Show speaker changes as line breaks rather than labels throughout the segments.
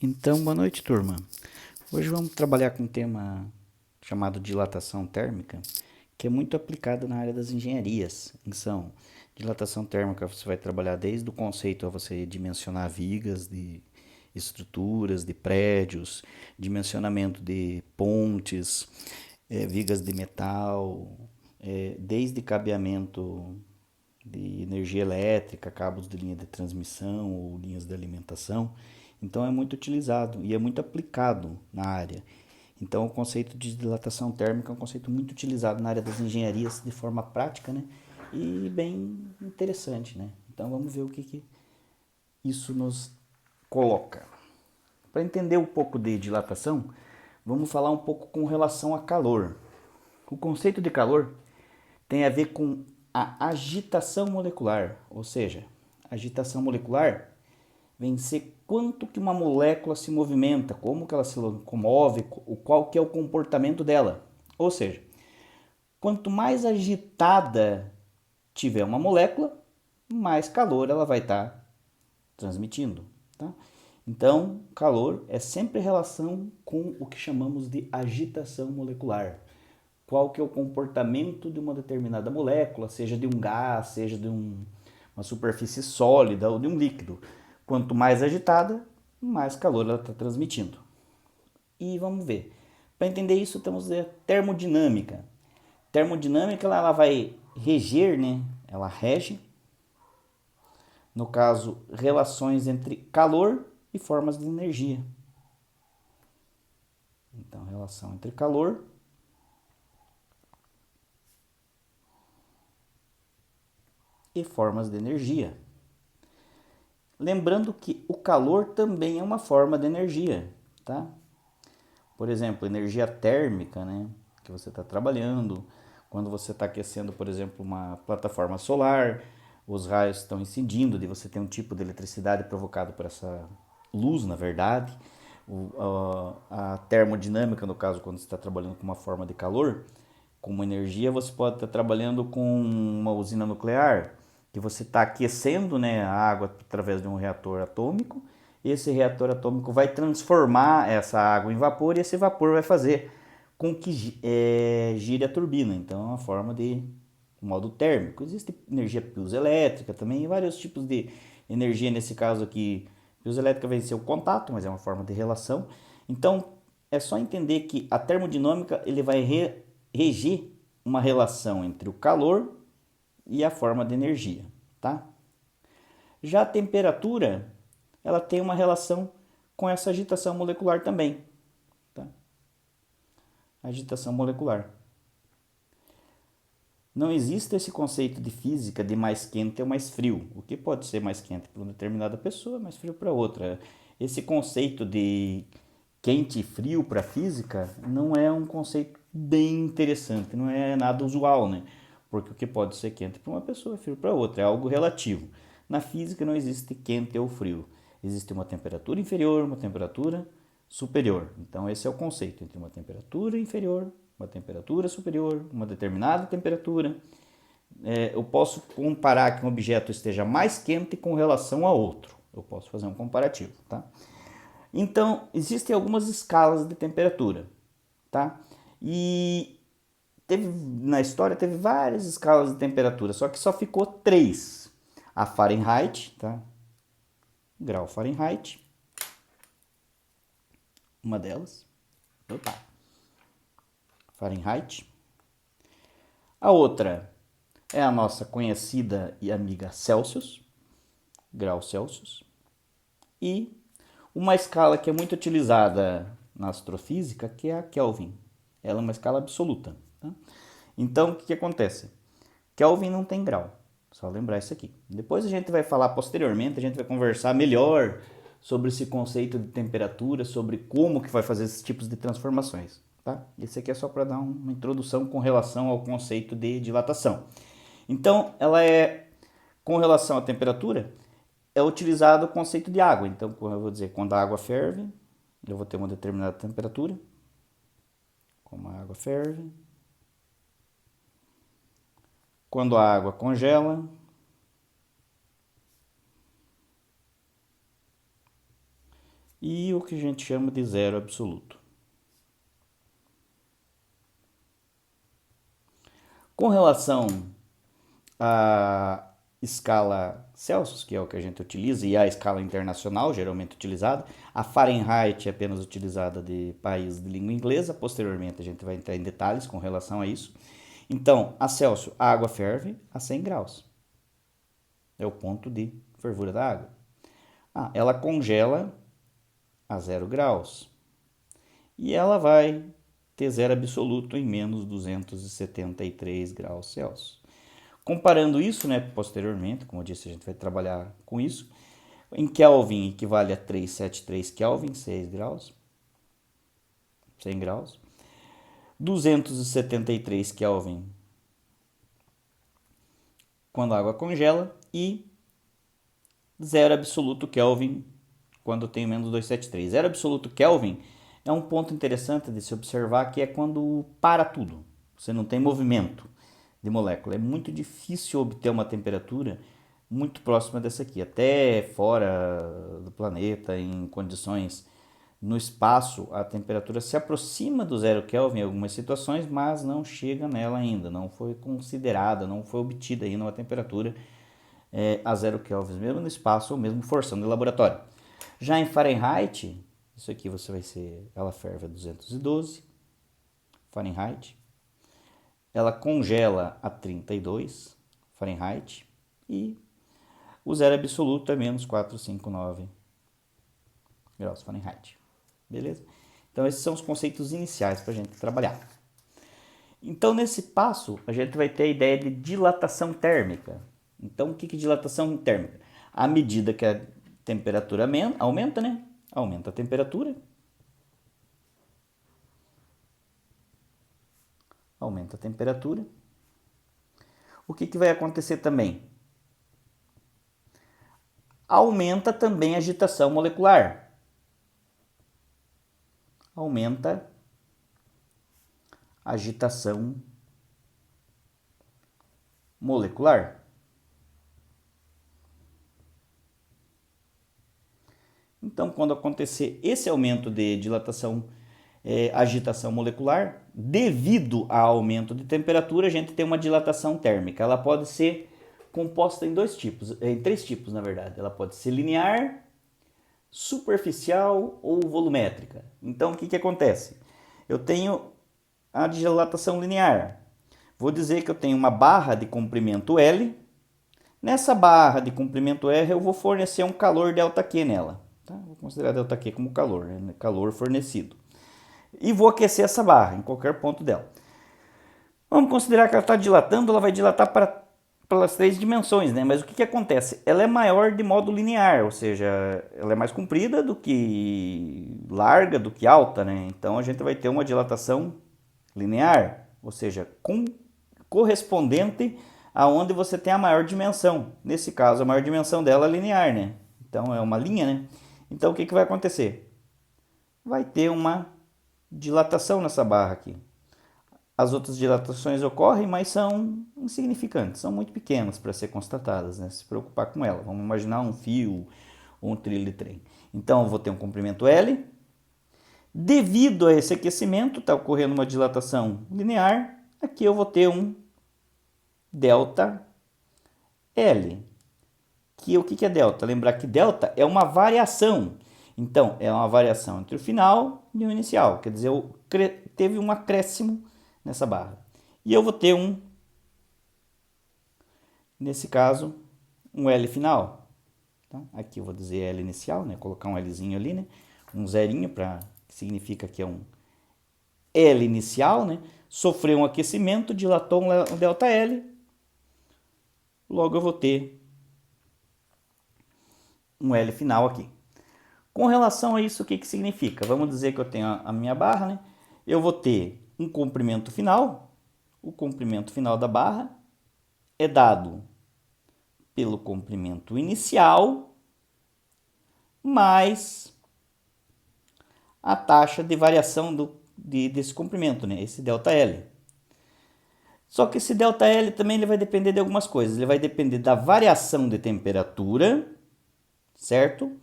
Então, boa noite, turma. Hoje vamos trabalhar com um tema chamado dilatação térmica, que é muito aplicado na área das engenharias. Então, dilatação térmica você vai trabalhar desde o conceito a você dimensionar vigas de estruturas, de prédios, dimensionamento de pontes, vigas de metal, desde cabeamento de energia elétrica, cabos de linha de transmissão ou linhas de alimentação. Então é muito utilizado e é muito aplicado na área. Então o conceito de dilatação térmica é um conceito muito utilizado na área das engenharias de forma prática, né? E bem interessante, né? Então vamos ver o que isso nos coloca. Para entender um pouco de dilatação, vamos falar um pouco com relação a calor. O conceito de calor tem a ver com a agitação molecular, ou seja, agitação molecular vem ser quanto que uma molécula se movimenta, como que ela se locomove, qual que é o comportamento dela. Ou seja, quanto mais agitada tiver uma molécula, mais calor ela vai estar transmitindo. Tá? Então, calor é sempre relação com o que chamamos de agitação molecular. Qual que é o comportamento de uma determinada molécula, seja de um gás, seja de uma superfície sólida ou de um líquido. Quanto mais agitada, mais calor ela está transmitindo. E vamos ver. Para entender isso, temos a termodinâmica. Termodinâmica ela vai reger, né? Ela rege, no caso, relações entre calor e formas de energia. Então, relação entre calor e formas de energia. Lembrando que o calor também é uma forma de energia, tá? Por exemplo, energia térmica, né? Que você está trabalhando, quando você está aquecendo, por exemplo, uma plataforma solar, os raios estão incidindo, e você tem um tipo de eletricidade provocado por essa luz, na verdade. A termodinâmica, no caso, quando você está trabalhando com uma forma de calor, com uma energia, você pode estar trabalhando com uma usina nuclear, que você está aquecendo, né, a água através de um reator atômico. Esse reator atômico vai transformar essa água em vapor e esse vapor vai fazer com que gire a turbina. Então é uma forma de modo térmico. Existe energia piezoelétrica também, vários tipos de energia. Nesse caso aqui, piezoelétrica vai ser o contato, mas é uma forma de relação. Então é só entender que a termodinâmica ele vai reger uma relação entre o calor e a forma de energia, tá? Já a temperatura, ela tem uma relação com essa agitação molecular também, tá? Agitação molecular. Não existe esse conceito de física de mais quente ou mais frio. O que pode ser mais quente para uma determinada pessoa, mais frio para outra. Esse conceito de quente e frio para a física não é um conceito bem interessante, não é nada usual, né? Porque o que pode ser quente para uma pessoa é frio para outra, é algo relativo. Na física não existe quente ou frio. Existe uma temperatura inferior, uma temperatura superior. Então esse é o conceito entre uma temperatura inferior, uma temperatura superior, uma determinada temperatura. Eu posso comparar que um objeto esteja mais quente com relação a outro. Eu posso fazer um comparativo, tá? Então, existem algumas escalas de temperatura, tá? E na história teve várias escalas de temperatura, só que só ficou três. A Fahrenheit, tá? Grau Fahrenheit, uma delas. Opa. Fahrenheit. A outra é a nossa conhecida e amiga Celsius, grau Celsius. E uma escala que é muito utilizada na astrofísica, que é a Kelvin. Ela é uma escala absoluta. Tá? Então, o que acontece? Kelvin não tem grau. Só lembrar isso aqui. Depois a gente vai falar posteriormente, a gente vai conversar melhor sobre esse conceito de temperatura, sobre como que vai fazer esses tipos de transformações. Tá? Esse aqui é só para dar uma introdução com relação ao conceito de dilatação. Então, ela é, com relação à temperatura, é utilizado o conceito de água. Então, eu vou dizer, quando a água ferve, eu vou ter uma determinada temperatura. Como a água ferve. Quando a água congela. e o que a gente chama de zero absoluto. Com relação à escala Celsius, que é o que a gente utiliza, e a escala internacional, geralmente utilizada, a Fahrenheit é apenas utilizada de países de língua inglesa, posteriormente a gente vai entrar em detalhes com relação a isso. Então, a Celsius, a água ferve a 100 graus. É o ponto de fervura da água. Ela congela a 0 graus. E ela vai ter zero absoluto em menos 273 graus Celsius. Comparando isso, né, posteriormente, como eu disse, a gente vai trabalhar com isso. Em Kelvin equivale a 373 Kelvin, 6 graus, 100 graus. 273 Kelvin quando a água congela e zero absoluto Kelvin quando tem menos 273. Zero absoluto Kelvin é um ponto interessante de se observar, que é quando para tudo. Você não tem movimento de molécula. É muito difícil obter uma temperatura muito próxima dessa aqui. Até fora do planeta, em condições no espaço, a temperatura se aproxima do zero Kelvin em algumas situações, mas não chega nela ainda. Não foi considerada, não foi obtida ainda uma temperatura a zero Kelvin, mesmo no espaço ou mesmo forçando no laboratório. Já em Fahrenheit, isso aqui você vai ser, ela ferve a 212 Fahrenheit. Ela congela a 32 Fahrenheit e o zero absoluto é menos 459 graus Fahrenheit. Beleza? Então esses são os conceitos iniciais para a gente trabalhar. Então nesse passo a gente vai ter a ideia de dilatação térmica. Então o que é dilatação térmica? À medida que a temperatura aumenta, né? Aumenta a temperatura. Aumenta a temperatura. O que vai acontecer também? Aumenta também a agitação molecular. Aumenta a agitação molecular. Então, quando acontecer esse aumento de dilatação, agitação molecular, devido ao aumento de temperatura, a gente tem uma dilatação térmica. Ela pode ser composta em três tipos, na verdade. Ela pode ser linear, superficial ou volumétrica. Então, o que acontece? Eu tenho a dilatação linear. Vou dizer que eu tenho uma barra de comprimento L. Nessa barra de comprimento R, eu vou fornecer um calor ΔQ nela. Tá? Vou considerar ΔQ como calor, né? Calor fornecido. E vou aquecer essa barra em qualquer ponto dela. Vamos considerar que ela está dilatando, ela vai dilatar pelas três dimensões, né? Mas o que acontece? Ela é maior de modo linear, ou seja, ela é mais comprida do que larga, do que alta, né? Então a gente vai ter uma dilatação linear, ou seja, correspondente aonde você tem a maior dimensão. Nesse caso, a maior dimensão dela é linear, né? Então é uma linha, né? Então o que vai acontecer? Vai ter uma dilatação nessa barra aqui. As outras dilatações ocorrem, mas são insignificantes, são muito pequenas para ser constatadas, né? Se preocupar com ela. Vamos imaginar um fio ou um trilho de trem. Então eu vou ter um comprimento L. Devido a esse aquecimento, está ocorrendo uma dilatação linear. Aqui eu vou ter um delta L. O que é delta? Lembrar que delta é uma variação. Então, é uma variação entre o final e o inicial. Quer dizer, teve um acréscimo nessa barra. E eu vou ter nesse caso, um L final. Tá? Aqui eu vou dizer L inicial, né? Colocar um Lzinho ali, né? Um zerinho, que significa que é um L inicial, né? Sofreu um aquecimento, dilatou um delta L. Logo eu vou ter um L final aqui. Com relação a isso, o que significa? Vamos dizer que eu tenho a minha barra, né? Eu vou ter um comprimento final. O comprimento final da barra é dado pelo comprimento inicial mais a taxa de variação desse comprimento, né? Esse ΔL. Só que esse ΔL também ele vai depender de algumas coisas. Ele vai depender da variação de temperatura, certo?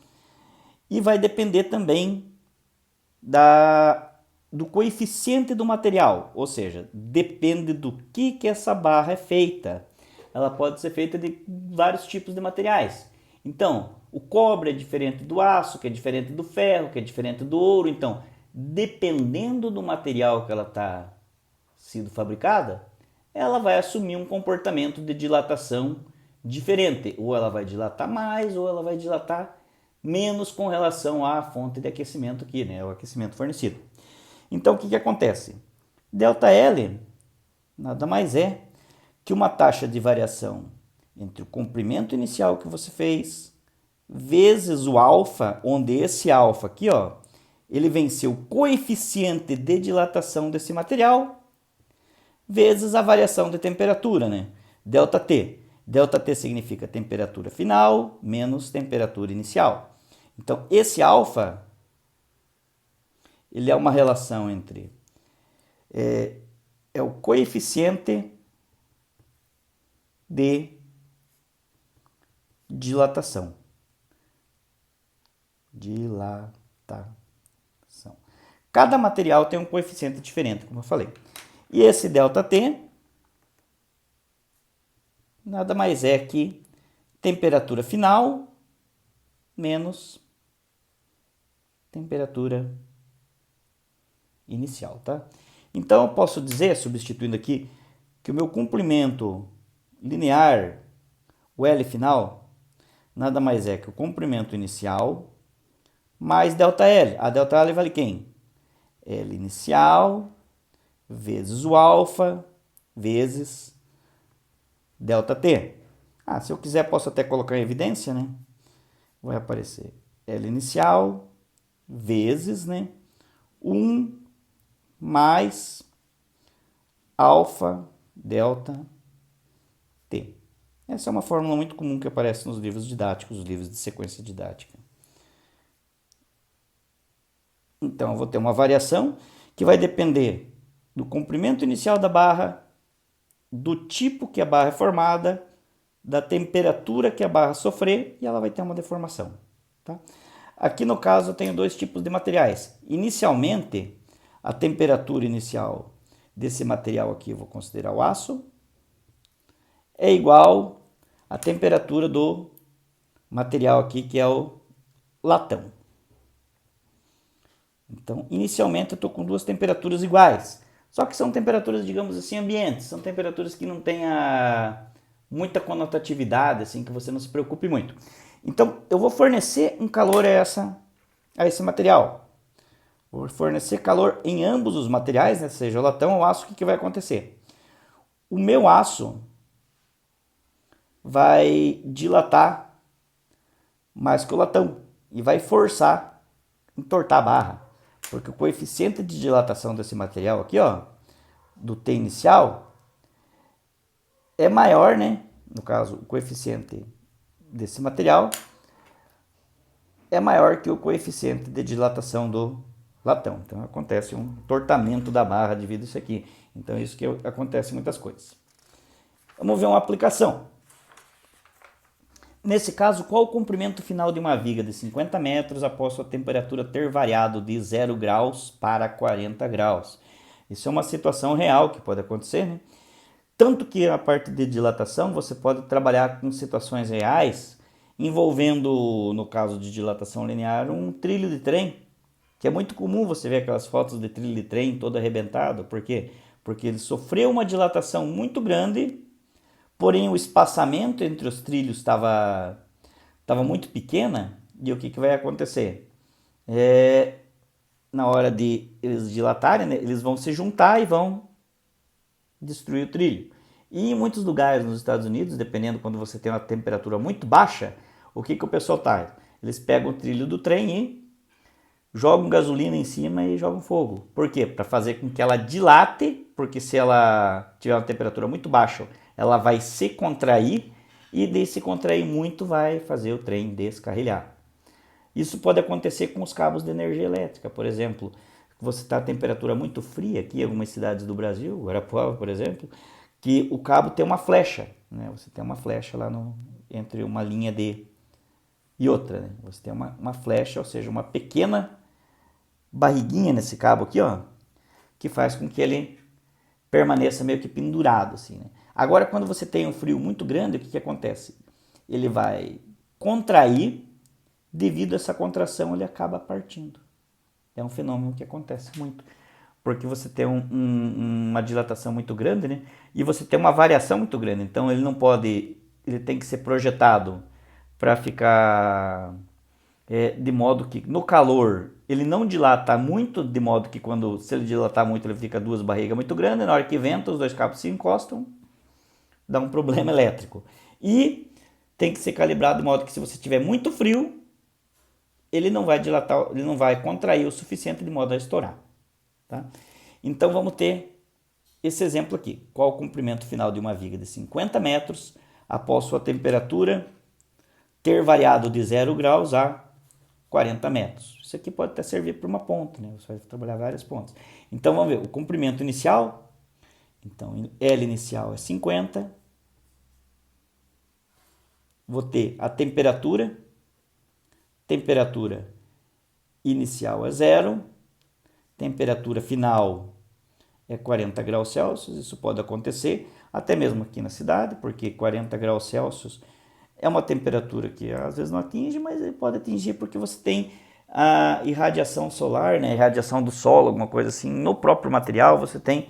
E vai depender também do coeficiente do material, ou seja, depende do que essa barra é feita. Ela pode ser feita de vários tipos de materiais. Então, o cobre é diferente do aço, que é diferente do ferro, que é diferente do ouro. Então, dependendo do material que ela está sendo fabricada, ela vai assumir um comportamento de dilatação diferente. Ou ela vai dilatar mais, ou ela vai dilatar menos com relação à fonte de aquecimento aqui, né? O aquecimento fornecido. Então, o que acontece? ΔL nada mais é que uma taxa de variação entre o comprimento inicial que você fez vezes o alfa, onde esse alfa aqui, ó, ele vem ser o coeficiente de dilatação desse material, vezes a variação de temperatura, né? ΔT. ΔT significa temperatura final menos temperatura inicial. Então, esse alfa, ele é uma relação entre o coeficiente de dilatação. Cada material tem um coeficiente diferente, como eu falei. E esse ΔT nada mais é que temperatura final menos temperatura inicial, tá? Então eu posso dizer, substituindo aqui, que o meu comprimento linear, o L final, nada mais é que o comprimento inicial mais ΔL. A ΔL vale quem? L inicial vezes o alfa vezes ΔT. Se eu quiser, posso até colocar em evidência, né? Vai aparecer L inicial vezes, né? 1 mais alfa delta T. Essa é uma fórmula muito comum que aparece nos livros didáticos, os livros de sequência didática. Então, eu vou ter uma variação que vai depender do comprimento inicial da barra, do tipo que a barra é formada, da temperatura que a barra sofrer, e ela vai ter uma deformação. Tá? Aqui no caso eu tenho dois tipos de materiais. Inicialmente, a temperatura inicial desse material aqui, eu vou considerar o aço, é igual à temperatura do material aqui, que é o latão. Então, inicialmente eu estou com duas temperaturas iguais. Só que são temperaturas, digamos assim, ambientes. São temperaturas que não têm muita conotatividade, assim, que você não se preocupe muito. Então, eu vou fornecer um calor a esse material. Vou fornecer calor em ambos os materiais, né? Seja o latão ou o aço. O que vai acontecer? O meu aço vai dilatar mais que o latão e vai forçar, entortar a barra. Porque o coeficiente de dilatação desse material aqui, ó, do T inicial, é maior, né? No caso, o coeficiente desse material é maior que o coeficiente de dilatação do latão. Então, acontece um entortamento da barra devido a isso aqui. Então, isso que acontece em muitas coisas. Vamos ver uma aplicação. Nesse caso, qual o comprimento final de uma viga de 50 metros após sua temperatura ter variado de 0 graus para 40 graus? Isso é uma situação real que pode acontecer, né? Tanto que a parte de dilatação você pode trabalhar com situações reais envolvendo, no caso de dilatação linear, um trilho de trem, que é muito comum você ver aquelas fotos de trilho de trem todo arrebentado. Por quê? Porque ele sofreu uma dilatação muito grande, porém o espaçamento entre os trilhos estava muito pequena, e o que vai acontecer? Na hora de eles dilatarem, né, eles vão se juntar e vão destruir o trilho. E em muitos lugares nos Estados Unidos, dependendo quando você tem uma temperatura muito baixa, o que o pessoal faz? Eles pegam o trilho do trem e jogam gasolina em cima e jogam fogo. Por quê? Para fazer com que ela dilate, porque se ela tiver uma temperatura muito baixa, ela vai se contrair, e de se contrair muito vai fazer o trem descarrilhar. Isso pode acontecer com os cabos de energia elétrica. Por exemplo, você está a temperatura muito fria aqui em algumas cidades do Brasil, Guarapuava, por exemplo, que o cabo tem uma flecha, né? Você tem uma flecha lá entre uma linha de E outra, né? Você tem uma flecha, ou seja, uma pequena barriguinha nesse cabo aqui, ó, que faz com que ele permaneça meio que pendurado, assim, né? Agora, quando você tem um frio muito grande, o que acontece? Ele vai contrair, devido a essa contração, ele acaba partindo. É um fenômeno que acontece muito, porque você tem uma dilatação muito grande, né? E você tem uma variação muito grande, então ele não pode, ele tem que ser projetado para ficar de modo que no calor ele não dilata muito, de modo que quando se ele dilatar muito ele fica duas barrigas muito grandes, na hora que venta os dois cabos se encostam, dá um problema elétrico. E tem que ser calibrado de modo que se você tiver muito frio, ele não vai dilatar, ele não vai contrair o suficiente de modo a estourar. Tá? Então vamos ter esse exemplo aqui. Qual o comprimento final de uma viga de 50 metros após sua temperatura ter variado de 0 graus a 40 metros. Isso aqui pode até servir para uma ponta, né? Você vai trabalhar várias pontas. Então vamos ver o comprimento inicial. Então L inicial é 50. Vou ter a temperatura. Temperatura inicial é 0. Temperatura final é 40 graus Celsius. Isso pode acontecer até mesmo aqui na cidade, porque 40 graus Celsius é uma temperatura que às vezes não atinge, mas ele pode atingir porque você tem a irradiação solar, né? A irradiação do solo, alguma coisa assim. No próprio material você tem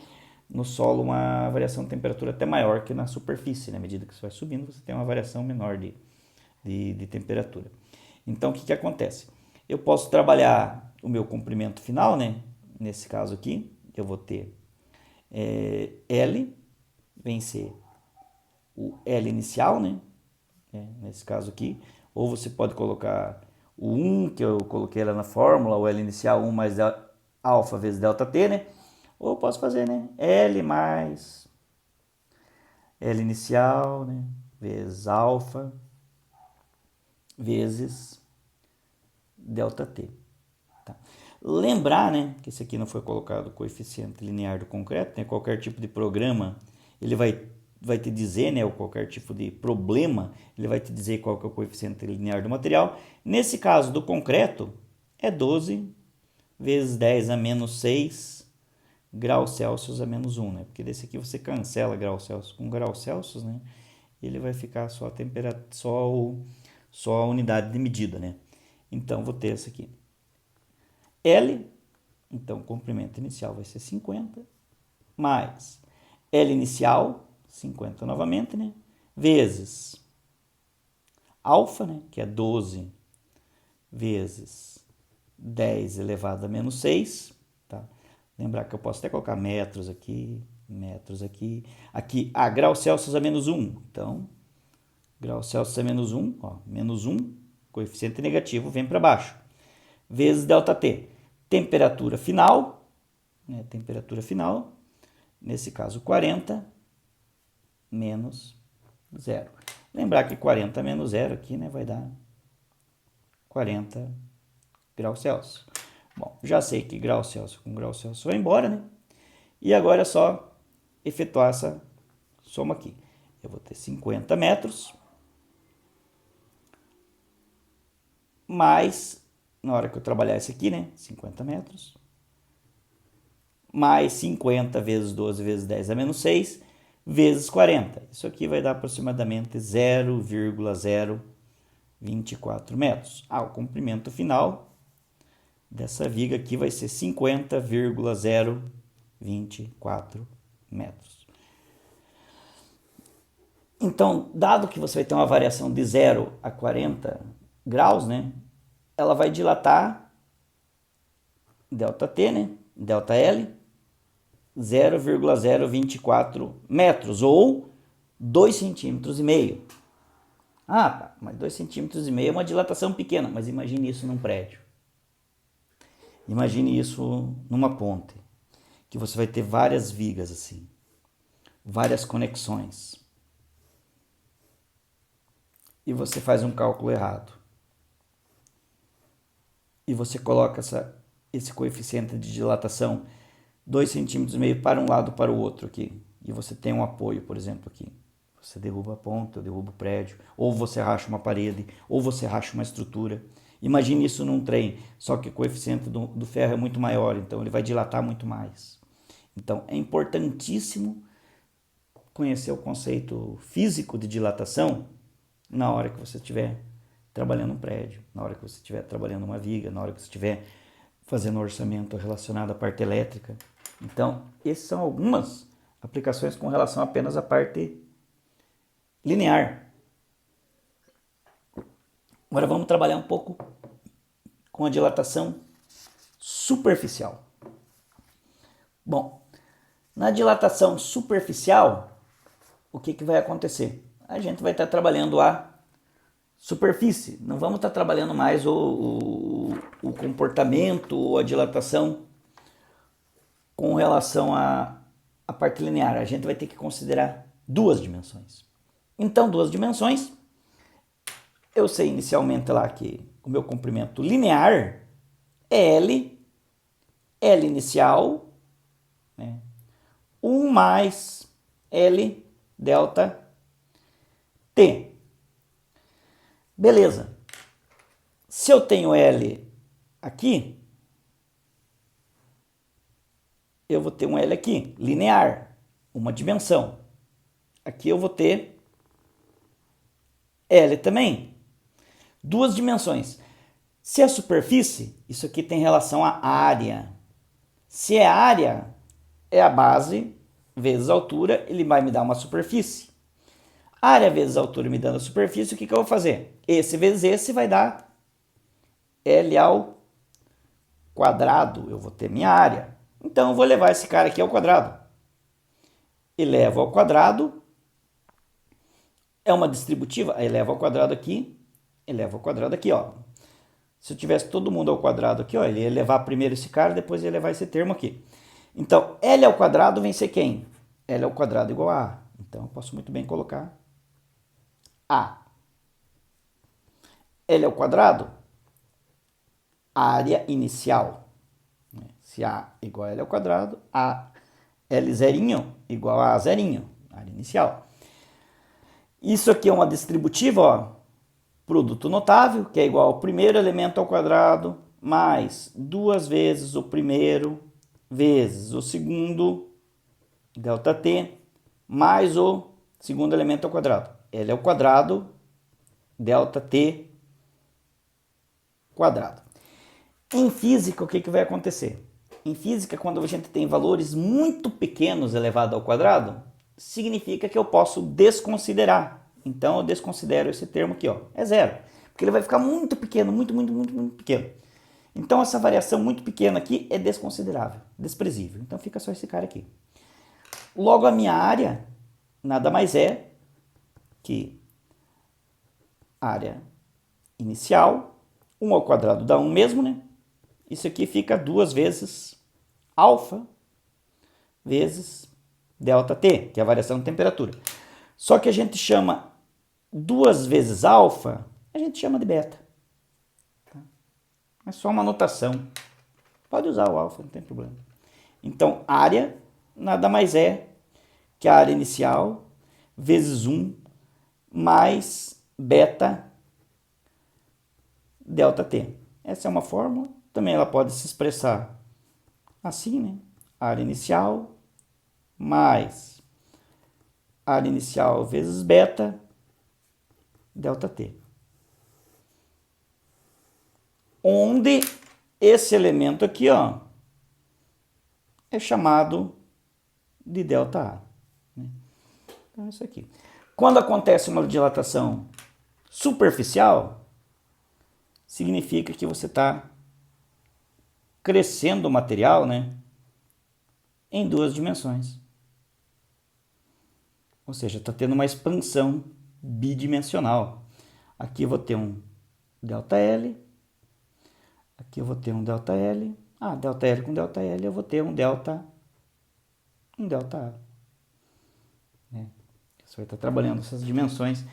no solo uma variação de temperatura até maior que na superfície. Na medida que você vai subindo, você tem uma variação menor de temperatura. Então o que acontece? Eu posso trabalhar o meu comprimento final, né? Nesse caso aqui, eu vou ter L, vem ser o L inicial, né? Nesse caso aqui, ou você pode colocar o 1, que eu coloquei lá na fórmula, o L inicial 1 mais alfa vezes ΔT, né? Ou eu posso fazer, né? L mais L inicial, né? Vezes alfa vezes ΔT. Tá? Lembrar, né, que esse aqui não foi colocado o coeficiente linear do concreto, né? Qualquer tipo de programa, ele vai te dizer, né, ou qualquer tipo de problema, ele vai te dizer qual que é o coeficiente linear do material. Nesse caso do concreto, é 12 vezes 10 a menos 6 graus Celsius a menos 1, né? Porque desse aqui você cancela graus Celsius com graus Celsius, né? Ele vai ficar só a temperatura, só a unidade de medida, né? Então, vou ter essa aqui. L, então, o comprimento inicial vai ser 50, mais L inicial, 50 novamente, né? Vezes alfa, né? Que é 12 vezes 10 elevado a menos 6, tá? Lembrar que eu posso até colocar metros aqui. Aqui, graus Celsius a menos 1. Então, graus Celsius a menos 1, ó, menos 1, coeficiente negativo, vem para baixo. Vezes ΔT. Temperatura final, né? Temperatura final, nesse caso 40, menos 0. Lembrar que 40 menos 0 aqui, né, vai dar 40 graus Celsius. Bom, já sei que grau Celsius com grau Celsius vai embora, né? E agora é só efetuar essa soma aqui. Eu vou ter 50 metros mais, na hora que eu trabalhar esse aqui, né? 50 metros mais 50 vezes 12 vezes 10 a menos 6 vezes 40. Isso aqui vai dar aproximadamente 0,024 metros. O comprimento final dessa viga aqui vai ser 50,024 metros. Então, dado que você vai ter uma variação de 0 a 40 graus, né? Ela vai dilatar ΔT, né? ΔL, 0,024 metros, ou 2,5 cm. Tá, mas 2,5 cm é uma dilatação pequena, mas imagine isso num prédio. Imagine isso numa ponte, que você vai ter várias vigas assim, várias conexões. E você faz um cálculo errado. E você coloca esse coeficiente de dilatação 2,5 cm para um lado para o outro aqui. E você tem um apoio, por exemplo, aqui. Você derruba a ponta, derruba o prédio, ou você racha uma parede, ou você racha uma estrutura. Imagine isso num trem, só que o coeficiente do ferro é muito maior, então ele vai dilatar muito mais. Então é importantíssimo conhecer o conceito físico de dilatação na hora que você estiver trabalhando um prédio, na hora que você estiver trabalhando uma viga, na hora que você estiver fazendo um orçamento relacionado à parte elétrica. Então, essas são algumas aplicações com relação apenas à parte linear. Agora vamos trabalhar um pouco com a dilatação superficial. Bom, na dilatação superficial, o que vai acontecer? A gente vai estar trabalhando a superfície, não vamos estar trabalhando mais o comportamento ou a dilatação com relação à parte linear. A gente vai ter que considerar duas dimensões. Então, duas dimensões, eu sei inicialmente lá que o meu comprimento linear é L inicial, né? 1 mais L delta T. Beleza. Se eu tenho L aqui, eu vou ter um L aqui, linear, uma dimensão. Aqui eu vou ter L também, duas dimensões. Se é superfície, isso aqui tem relação à área. Se é área, é a base vezes a altura, ele vai me dar uma superfície. Área vezes altura me dando a superfície, o que eu vou fazer? Esse vezes esse vai dar L ao quadrado. Eu vou ter minha área. Então, eu vou levar esse cara aqui ao quadrado. Elevo ao quadrado. É uma distributiva. Eleva ao quadrado aqui. Eleva ao quadrado aqui, ó. Se eu tivesse todo mundo ao quadrado aqui, ó, ele ia levar primeiro esse cara, depois ia levar esse termo aqui. Então, L ao quadrado vem ser quem? L ao quadrado igual a A. Então, eu posso muito bem colocar A. L ao quadrado, área inicial. Se A igual a L ao quadrado, A L zerinho igual a A zerinho, área inicial. Isso aqui é uma distributiva, ó, produto notável, que é igual ao primeiro elemento ao quadrado, mais duas vezes o primeiro, vezes o segundo, delta T, mais o segundo elemento ao quadrado. L ao quadrado, delta T quadrado. Em física, o que vai acontecer? Em física, quando a gente tem valores muito pequenos elevado ao quadrado, significa que eu posso desconsiderar. Então, eu desconsidero esse termo aqui, ó, é zero. Porque ele vai ficar muito pequeno, muito pequeno. Então, essa variação muito pequena aqui é desconsiderável, desprezível. Então, fica só esse cara aqui. Logo, a minha área nada mais é que área inicial, 1 ao quadrado dá 1 mesmo, né? Isso aqui fica 2 vezes alfa vezes delta T, que é a variação de temperatura. Só que a gente chama 2 vezes alfa, a gente chama de beta. É só uma notação. Pode usar o alfa, não tem problema. Então, área nada mais é que a área inicial vezes 1 mais beta delta T. Essa é uma fórmula. Também ela pode se expressar assim, né? Área inicial mais área inicial vezes beta delta T. Onde esse elemento aqui, ó, é chamado de delta A. Né? Então, é isso aqui. Quando acontece uma dilatação superficial, significa que você está crescendo o material, né, em duas dimensões. Ou seja, está tendo uma expansão bidimensional. Aqui eu vou ter um ΔL, aqui eu vou ter um ΔL. Ah, ΔL com ΔL eu vou ter um delta A. Né? Você vai estar trabalhando essas dimensões.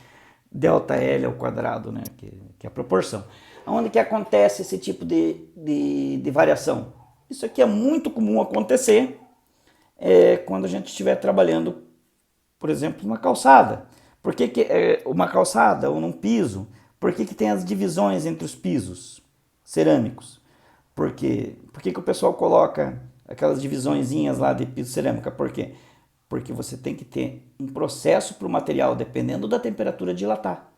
ΔL ao quadrado, né, que é a proporção. Onde que acontece esse tipo de variação? Isso aqui é muito comum acontecer quando a gente estiver trabalhando, por exemplo, uma calçada. Por que uma calçada ou num piso, por que tem as divisões entre os pisos cerâmicos? Por que o pessoal coloca aquelas divisõezinhas lá de piso cerâmica? Por quê? Porque você tem que ter um processo para o material, dependendo da temperatura, dilatar.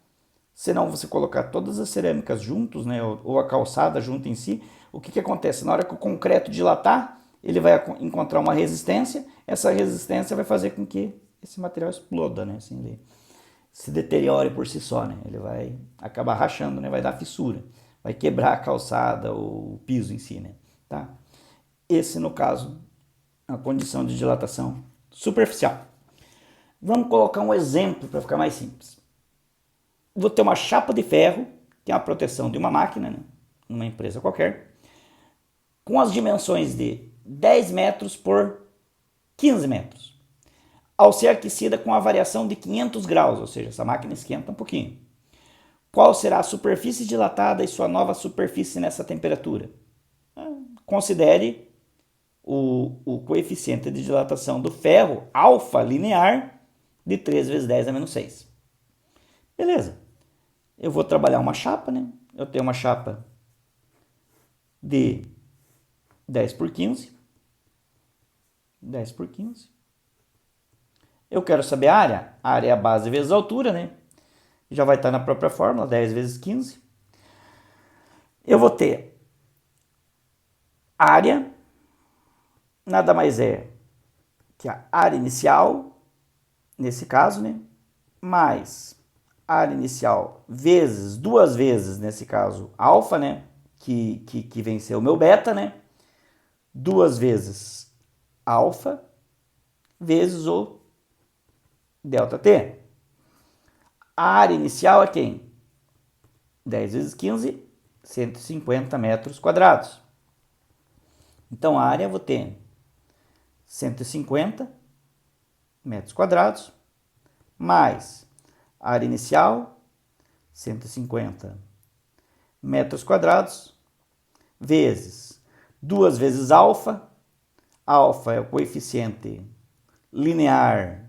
Senão você colocar todas as cerâmicas juntos, né, ou a calçada junto em si, o que acontece? Na hora que o concreto dilatar, ele vai encontrar uma resistência, essa resistência vai fazer com que esse material exploda, né, assim, ele se deteriore por si só, né, ele vai acabar rachando, né, vai dar fissura, vai quebrar a calçada ou o piso em si, né, tá? Esse, no caso, é a condição de dilatação superficial. Vamos colocar um exemplo para ficar mais simples. Vou ter uma chapa de ferro, que é a proteção de uma máquina, né, numa empresa qualquer, com as dimensões de 10 metros por 15 metros. Ao ser aquecida com a variação de 500 graus, ou seja, essa máquina esquenta um pouquinho. Qual será a superfície dilatada e sua nova superfície nessa temperatura? Considere o coeficiente de dilatação do ferro, alfa linear, de 3 vezes 10 a menos 6. Beleza. Eu vou trabalhar uma chapa, né? Eu tenho uma chapa de 10 por 15. 10 por 15. Eu quero saber a área. A área é a base vezes a altura, né? Já vai estar na própria fórmula, 10 vezes 15. Eu vou ter área, nada mais é que a área inicial, nesse caso, né? Mais área inicial vezes, duas vezes, nesse caso, alfa, né? Que vem ser o meu beta, né? Duas vezes alfa vezes o ΔT. A área inicial é quem? 10 vezes 15, 150 metros quadrados. Então a área eu vou ter 150 metros quadrados, mais a área inicial, 150 metros quadrados, vezes 2 vezes alfa. Alfa é o coeficiente linear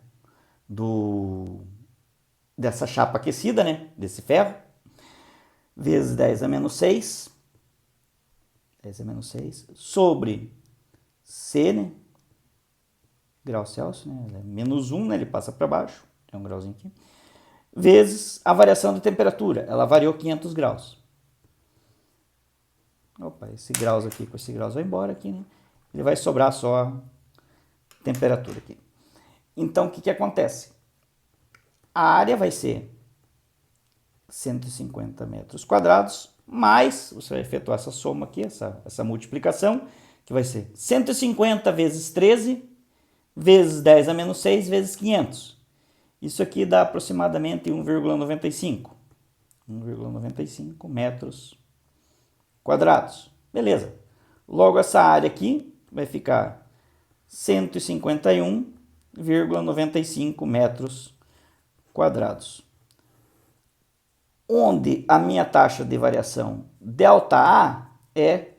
dessa chapa aquecida, né? Desse ferro, vezes 10 a menos 6, 10 a menos 6, sobre C, né? Grau Celsius, né? Menos 1, né? Ele passa para baixo, tem um grauzinho aqui, vezes a variação de temperatura, ela variou 500 graus. Opa, esse graus aqui com esse graus vai embora aqui, né? Ele vai sobrar só a temperatura aqui. Então, o que acontece? A área vai ser 150 metros quadrados, mais, você vai efetuar essa soma aqui, essa multiplicação, que vai ser 150 vezes 13, vezes 10 a menos 6, vezes 500. Isso aqui dá aproximadamente 1,95. 1,95 metros quadrados. Beleza. Logo, essa área aqui vai ficar 151,95 metros quadrados. Onde a minha taxa de variação ΔA é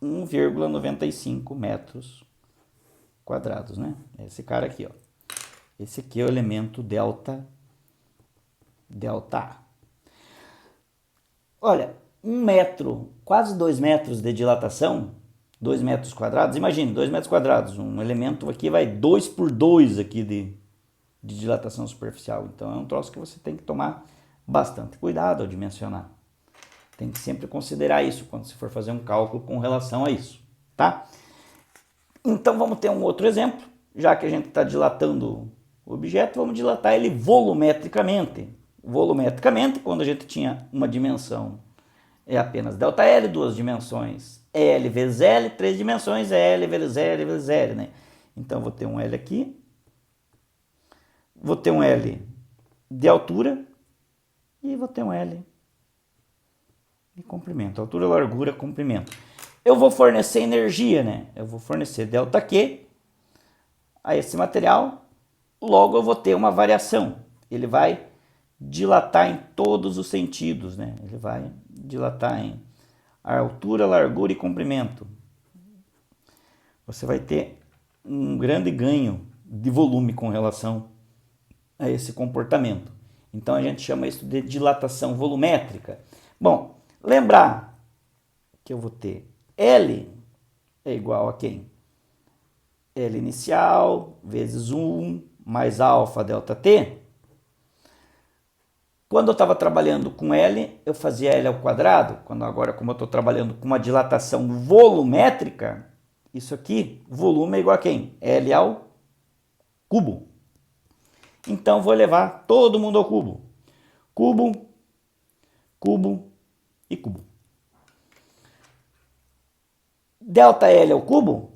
1,95 metros quadrados, né? Esse cara aqui, ó. Esse aqui é o elemento ΔA. Olha, 1 metro, quase 2 metros de dilatação, 2 metros quadrados, imagine, 2 metros quadrados, um elemento aqui vai 2 por 2 aqui de dilatação superficial. Então é um troço que você tem que tomar bastante cuidado ao dimensionar. Tem que sempre considerar isso quando você for fazer um cálculo com relação a isso, tá? Então vamos ter um outro exemplo, já que a gente está dilatando o objeto, vamos dilatar ele volumetricamente. Volumetricamente, quando a gente tinha uma dimensão é apenas ΔL, duas dimensões L vezes L, três dimensões L vezes L vezes L, né? Então vou ter um L aqui, vou ter um L de altura e vou ter um L de comprimento, altura, largura, comprimento. Eu vou fornecer energia, né? Eu vou fornecer ΔQ a esse material, logo eu vou ter uma variação. Ele vai dilatar em todos os sentidos, né? Ele vai dilatar em altura, largura e comprimento. Você vai ter um grande ganho de volume com relação a esse comportamento. Então a gente chama isso de dilatação volumétrica. Bom, lembrar que eu vou ter L é igual a quem? L inicial vezes 1 mais alfa delta T. Quando eu estava trabalhando com L, eu fazia L ao quadrado. Agora, como eu estou trabalhando com uma dilatação volumétrica, isso aqui, volume é igual a quem? L ao cubo. Então, vou levar todo mundo ao cubo. Cubo, cubo e cubo. Delta L ao cubo,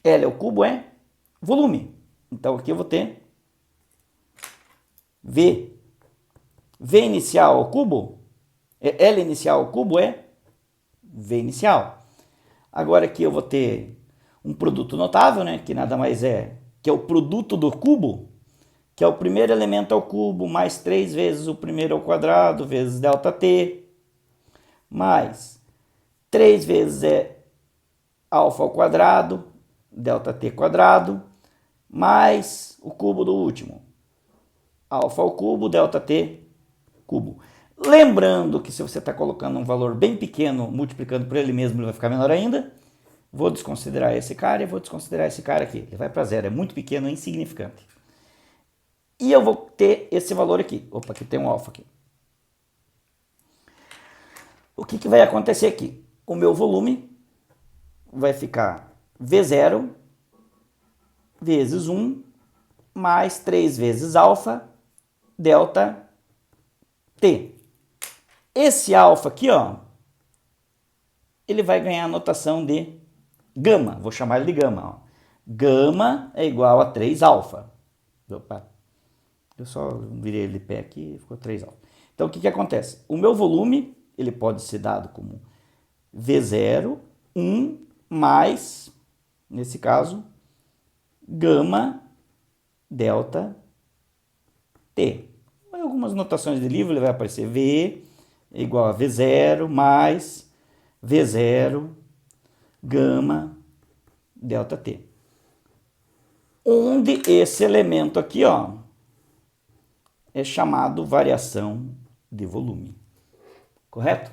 L ao cubo é volume. Então, aqui eu vou ter V. V inicial ao cubo, L inicial ao cubo é V inicial. Agora aqui eu vou ter um produto notável, né, que nada mais é que é o produto do cubo, que é o primeiro elemento ao cubo, mais 3 vezes o primeiro ao quadrado, vezes ΔT, mais 3 vezes alfa ao quadrado, ΔT quadrado, mais o cubo do último, alfa ao cubo, ΔT cubo. Lembrando que se você está colocando um valor bem pequeno, multiplicando por ele mesmo, ele vai ficar menor ainda. Vou desconsiderar esse cara e vou desconsiderar esse cara aqui. Ele vai para zero, é muito pequeno, é insignificante. E eu vou ter esse valor aqui. Opa, aqui tem um alfa aqui. O que vai acontecer aqui? O meu volume vai ficar V0 vezes 1 mais 3 vezes alfa delta T. Esse alfa aqui, ó, ele vai ganhar a notação de gama. Vou chamar ele de gama. Ó. Gama é igual a 3 alfa. Opa, eu só virei ele de pé aqui e ficou 3 alfa. Então, o que acontece? O meu volume, ele pode ser dado como V0, 1 mais, nesse caso, gama delta T. Em algumas notações de livro ele vai aparecer V é igual a V0 mais V0 gama delta T. Onde esse elemento aqui, ó, é chamado variação de volume. Correto?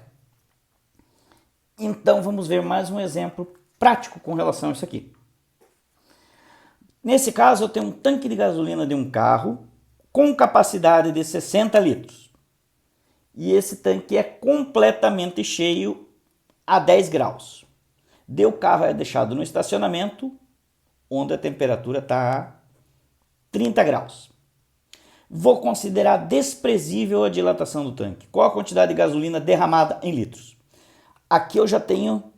Então vamos ver mais um exemplo prático com relação a isso aqui. Nesse caso eu tenho um tanque de gasolina de um carro com capacidade de 60 litros. E esse tanque é completamente cheio a 10 graus. O carro é deixado no estacionamento, onde a temperatura está a 30 graus. Vou considerar desprezível a dilatação do tanque. Qual a quantidade de gasolina derramada em litros? Aqui eu já tenho,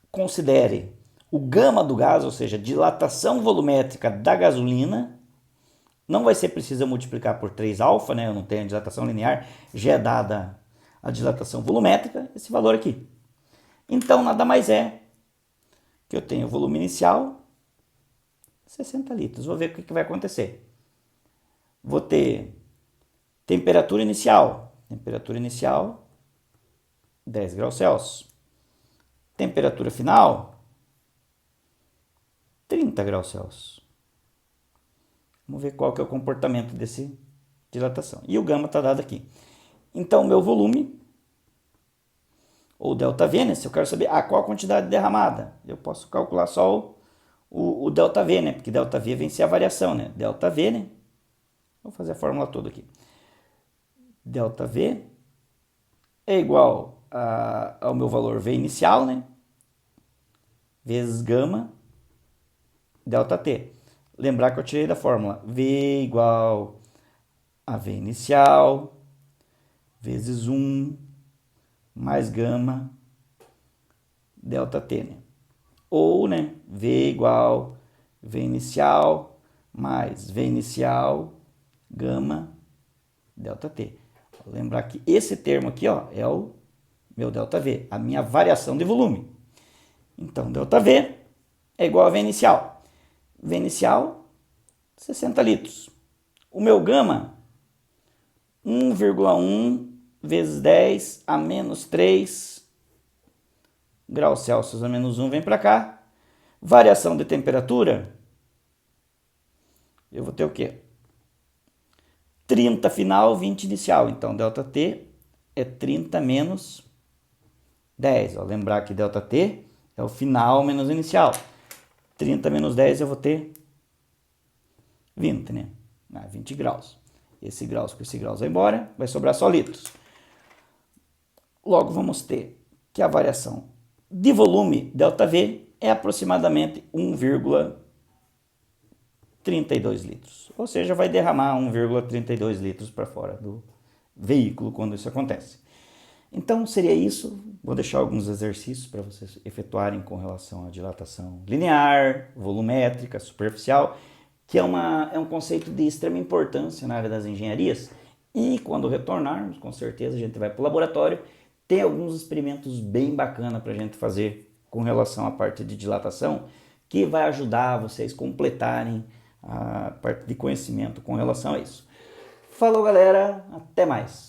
considere o gama do gás, ou seja, dilatação volumétrica da gasolina. Não vai ser preciso multiplicar por 3 alfa, né? Eu não tenho a dilatação linear, já é dada a dilatação volumétrica, esse valor aqui. Então, nada mais é que eu tenho o volume inicial, 60 litros. Vou ver o que vai acontecer. Vou ter temperatura inicial, 10 graus Celsius. Temperatura final, 30 graus Celsius. Vamos ver qual que é o comportamento desse dilatação. E o gama está dado aqui. Então, o meu volume, ou ΔV, né? Se eu quero saber qual a quantidade derramada, eu posso calcular só o ΔV, né? Porque ΔV vem ser a variação, né? ΔV, né? Vou fazer a fórmula toda aqui. ΔV é igual ao meu valor V inicial, né? Vezes gama ΔT. Lembrar que eu tirei da fórmula V igual a V inicial vezes 1 mais gama ΔT, né? Ou, né, V igual V inicial mais V inicial gama ΔT. Vou lembrar que esse termo aqui, ó, é o meu ΔV, a minha variação de volume. Então, ΔV é igual a V inicial. V inicial, 60 litros. O meu gama, 1,1 vezes 10 a menos 3 graus Celsius a menos 1 vem para cá. Variação de temperatura, eu vou ter o quê? 30 final, 20 inicial. Então, ΔT é 30 menos 10. Ó, lembrar que ΔT é o final menos o inicial. 30 menos 10 eu vou ter 20, né? 20 graus. Esse graus com esse graus vai embora, vai sobrar só litros. Logo, vamos ter que a variação de volume, ΔV, é aproximadamente 1,32 litros. Ou seja, vai derramar 1,32 litros para fora do veículo quando isso acontece. Então, seria isso. Vou deixar alguns exercícios para vocês efetuarem com relação à dilatação linear, volumétrica, superficial, que é um conceito de extrema importância na área das engenharias. E quando retornarmos, com certeza, a gente vai para o laboratório. Tem alguns experimentos bem bacanas para a gente fazer com relação à parte de dilatação, que vai ajudar vocês completarem a parte de conhecimento com relação a isso. Falou, galera, até mais!